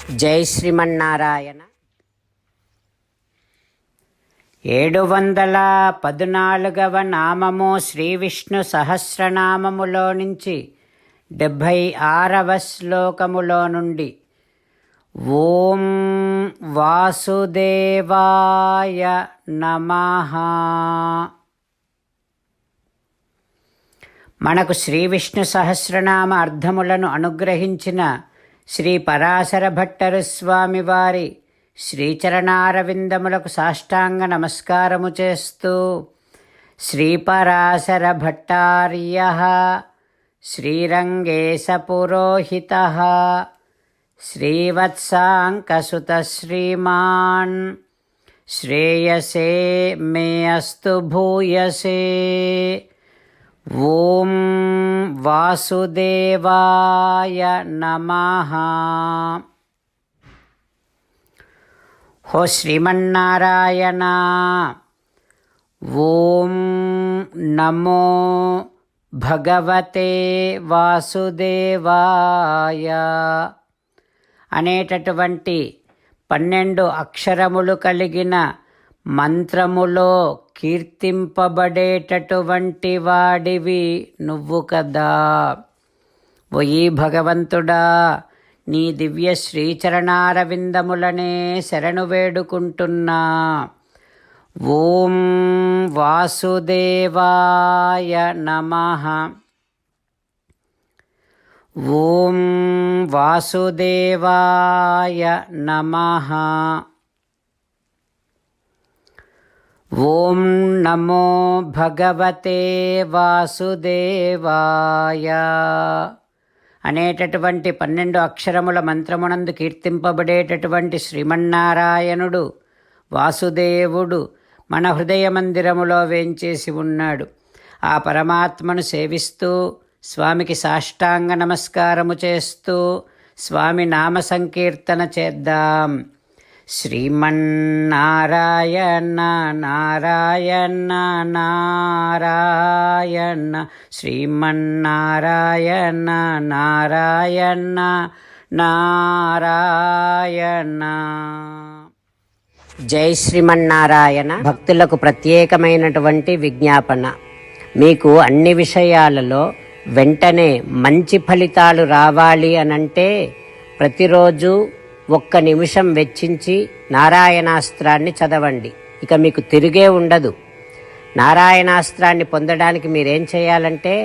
జై శ్రీమన్నారాయణ. 714వ నామము శ్రీ విష్ణు సహస్రనామములో నుంచి 76వ శ్లోకములో నుండి ఓం వాసుదేవాయ నమః. మనకు శ్రీ విష్ణు సహస్రనామ అర్థములను అనుగ్రహించిన శ్రీ పరాశర భట్టరు స్వామి వారి శ్రీచరణారవిందములకు సాష్టాంగ నమస్కారము చేస్తూ శ్రీపరాశర భట్టార్యః శ్రీరంగేశ పురోహితః శ్రీవత్సాంకసుత శ్రీమాన్ శ్రేయసే మే అస్తు భూయసే. ఓం వాసుదేవాయ నమః. హో శ్రీమన్నారాయణ, ఓం నమో భగవతే వాసుదేవాయ అనేటటువంటి 12 అక్షరములు కలిగిన మంత్రములో కీర్తింపబడేటటువంటి వాడివి నువ్వు కదా. ఓయి భగవంతుడా, నీ దివ్య శ్రీచరణారవిందములనే శరణు వేడుకుంటున్నా. ఓం వాసుదేవాయ నమః. ఓం వాసుదేవాయ నమః. ఓం నమో భగవతే వాసుదేవాయ అనేటటువంటి 12 అక్షరముల మంత్రమునందు కీర్తింపబడేటటువంటి శ్రీమన్నారాయణుడు వాసుదేవుడు మన హృదయ మందిరములో వేంచేసి ఉన్నాడు. ఆ పరమాత్మను సేవిస్తూ స్వామికి సాష్టాంగ నమస్కారము చేస్తూ స్వామి నామ సంకీర్తన చేద్దాం. శ్రీమన్నారాయణ నారాయణ నారాయణ శ్రీమన్నారాయణ నారాయణ నారాయణ. జై శ్రీమన్నారాయణ. భక్తులకు ప్రత్యేకమైనటువంటి విజ్ఞాపన. మీకు అన్ని విషయాలలో వెంటనే మంచి ఫలితాలు రావాలి అనంటే ప్రతిరోజు 1 నిమిషం వెచ్చించి నారాయణాస్త్రాన్ని చదవండి. ఇక మీకు తిరిగే ఉండదు. నారాయణాస్త్రాన్ని పొందడానికి మీరేం చేయాలంటే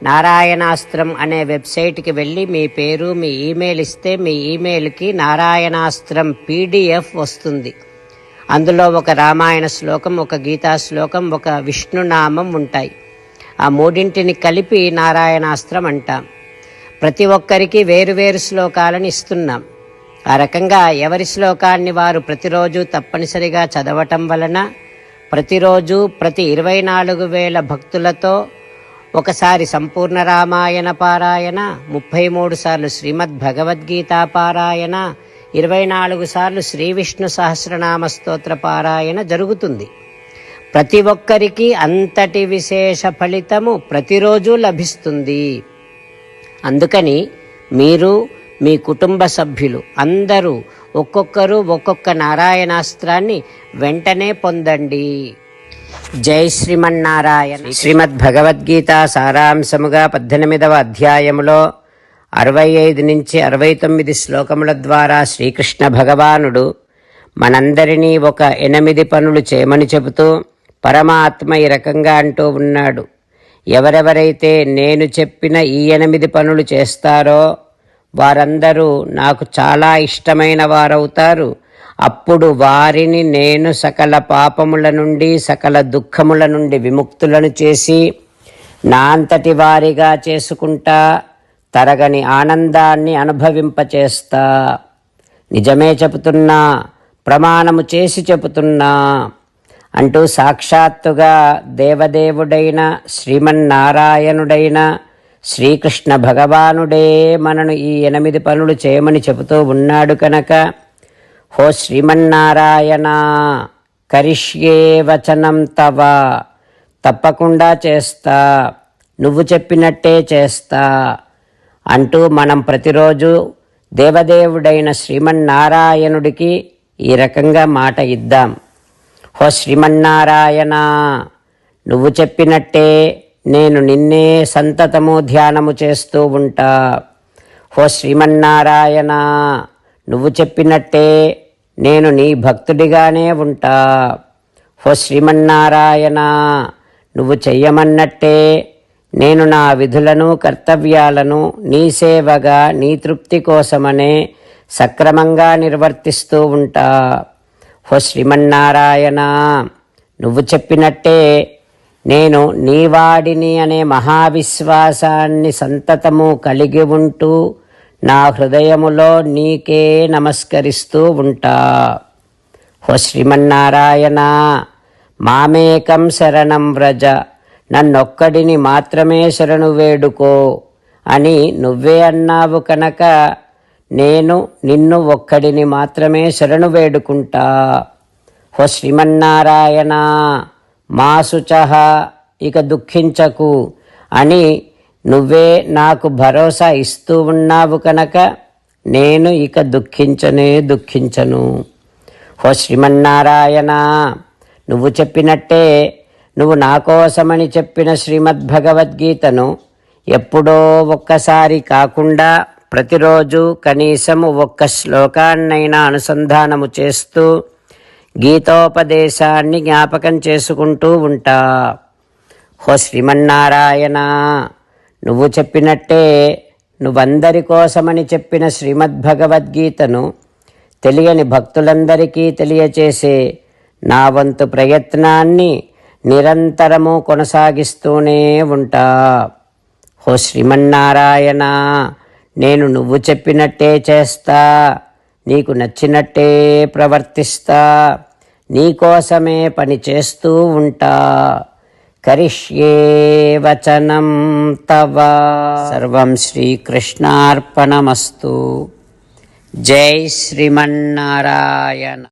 నారాయణాస్త్రం అనే వెబ్సైట్కి వెళ్ళి మీ పేరు మీ ఈమెయిల్ ఇస్తే మీ ఈమెయిల్కి నారాయణాస్త్రం PDF వస్తుంది. అందులో 1 రామాయణ శ్లోకం, 1 గీతా శ్లోకం, 1 విష్ణునామం ఉంటాయి. ఆ 3ంటిని కలిపి నారాయణాస్త్రం అంటాం. ప్రతి ఒక్కరికి వేరువేరు శ్లోకాలను ఇస్తున్నాం. ఆ రకంగా ఎవరి శ్లోకాన్ని వారు ప్రతిరోజు తప్పనిసరిగా చదవటం వలన ప్రతిరోజు ప్రతి 24,000 భక్తులతో ఒకసారి సంపూర్ణ రామాయణ పారాయణ, 33 సార్లు శ్రీమద్ భగవద్గీత పారాయణ, 24 సార్లు శ్రీ విష్ణు సహస్రనామ స్తోత్ర పారాయణ జరుగుతుంది. ప్రతి ఒక్కరికి అంతటి విశేష ఫలితము ప్రతిరోజు లభిస్తుంది. అందుకని మీరు మీ కుటుంబ సభ్యులు అందరూ ఒక్కొక్కరు ఒక్కొక్క నారాయణాస్త్రాన్ని వెంటనే పొందండి. జై శ్రీమన్నారాయణ. శ్రీమద్ భగవద్గీత సారాంశముగా 18వ అధ్యాయములో 65 నుంచి 69 శ్లోకముల ద్వారా శ్రీకృష్ణ భగవానుడు మనందరినీ 8 పనులు చేయమని చెబుతూ పరమాత్మ ఈ రకంగా అంటూ ఉన్నాడు. ఎవరెవరైతే నేను చెప్పిన ఈ 8 పనులు చేస్తారో వారందరూ నాకు చాలా ఇష్టమైన వారవుతారు. అప్పుడు వారిని నేను సకల పాపముల నుండి సకల దుఃఖముల నుండి విముక్తులను చేసి నా అంతటి వారిగా చేసుకుంటా, తరగని ఆనందాన్ని అనుభవింపచేస్తా. నిజమే చెబుతున్నా, ప్రమాణము చేసి చెబుతున్నా అంటూ సాక్షాత్తుగా దేవదేవుడైన శ్రీమన్నారాయణుడైన శ్రీకృష్ణ భగవానుడే మనను ఈ 8 పనులు చేయమని చెబుతూ ఉన్నాడు కనుక, హో శ్రీమన్నారాయణ కరిష్యే వచనం తవ, తప్పకుండా చేస్తా, నువ్వు చెప్పినట్టే చేస్తా అంటూ మనం ప్రతిరోజు దేవదేవుడైన శ్రీమన్నారాయణుడికి ఈ రకంగా మాట ఇద్దాం. హో శ్రీమన్నారాయణ, నువ్వు చెప్పినట్టే నేను నిన్నే సంతతము ధ్యానము చేస్తూ ఉంటా. హో శ్రీమన్నారాయణ, నువ్వు చెప్పినట్టే నేను నీ భక్తుడిగానే ఉంటా. హో శ్రీమన్నారాయణ, నువ్వు చెయ్యమన్నట్టే నేను నా విధులను కర్తవ్యాలను నీ సేవగా నీ తృప్తి కోసమనే సక్రమంగా నిర్వర్తిస్తూ ఉంటా. హో శ్రీమన్నారాయణ, నువ్వు చెప్పినట్టే నేను నీవాడిని అనే మహావిశ్వాసాన్ని సంతతము కలిగి ఉంటూ నా హృదయములో నీకే నమస్కరిస్తూ ఉంటా. హో శ్రీమన్నారాయణ, మామేకం శరణం వ్రజ, నన్నొక్కడిని మాత్రమే శరణు వేడుకో అని నువ్వే అన్నావు కనుక నేను నిన్ను ఒక్కడిని మాత్రమే శరణు వేడుకుంటా. హో శ్రీమన్నారాయణ, మా శుచః, ఇక దుఃఖించకు అని నువ్వే నాకు భరోసా ఇస్తూ ఉన్నావు కనుక నేను ఇక దుఃఖించను. హో శ్రీమన్నారాయణ, నువ్వు చెప్పినట్టే నువ్వు నా కోసమని చెప్పిన శ్రీమద్భగవద్గీతను ఎప్పుడో ఒక్కసారి కాకుండా ప్రతిరోజు కనీసము ఒక్క శ్లోకాన్నైనా అనుసంధానము చేస్తూ గీతోపదేశాన్ని జ్ఞాపకం చేసుకుంటూ ఉంటా. హో శ్రీమన్నారాయణ, నువ్వు చెప్పినట్టే నువ్వందరి కోసమని చెప్పిన శ్రీమద్భగవద్గీతను తెలియని భక్తులందరికీ తెలియచేసే నా వంతు ప్రయత్నాన్ని నిరంతరము కొనసాగిస్తూనే ఉంటా. హో శ్రీమన్నారాయణ, నేను నువ్వు చెప్పినట్టే చేస్తా, నీకు నచ్చినట్టే ప్రవర్తిస్తా, నీకోసమే పని చేస్తూ ఉంటా. కరిష్యే వచనం తవ. సర్వం శ్రీకృష్ణార్పణమస్తు. జై శ్రీమన్నారాయణ.